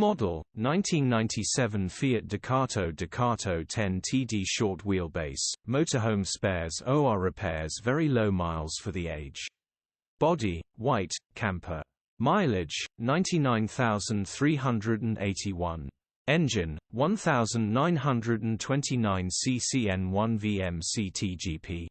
Model, 1997 Fiat Ducato Ducato 10TD short wheelbase, motorhome spares OR repairs very low miles for the age. Body, white, camper. Mileage, 99,381. Engine, 1929 ccN1 VMC-TGP.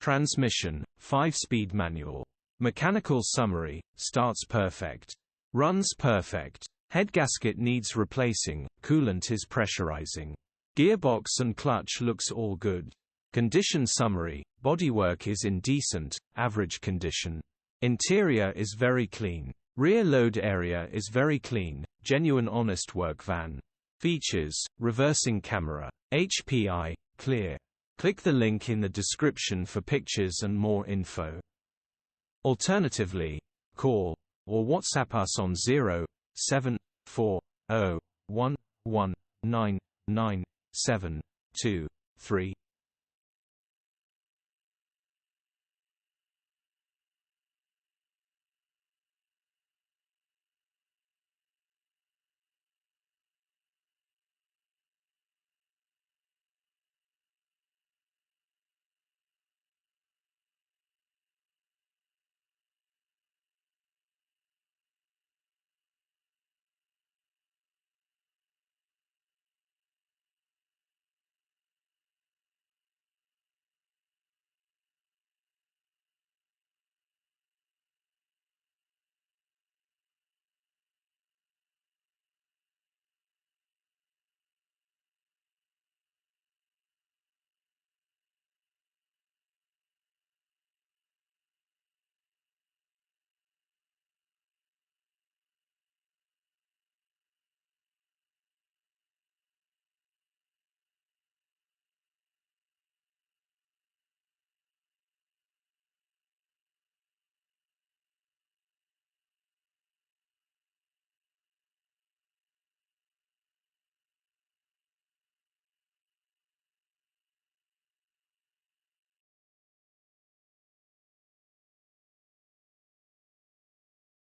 Transmission, 5-speed manual. Mechanical summary, starts perfect. Runs perfect. Headgasket needs replacing, coolant is pressurizing. Gearbox and clutch looks all good. Condition summary, bodywork is in decent, average condition. Interior is very clean. Rear load area is very clean, genuine honest work van. Features, reversing camera. HPI, clear. Click the link in the description for pictures and more info. Alternatively, call or WhatsApp us on 07401199723.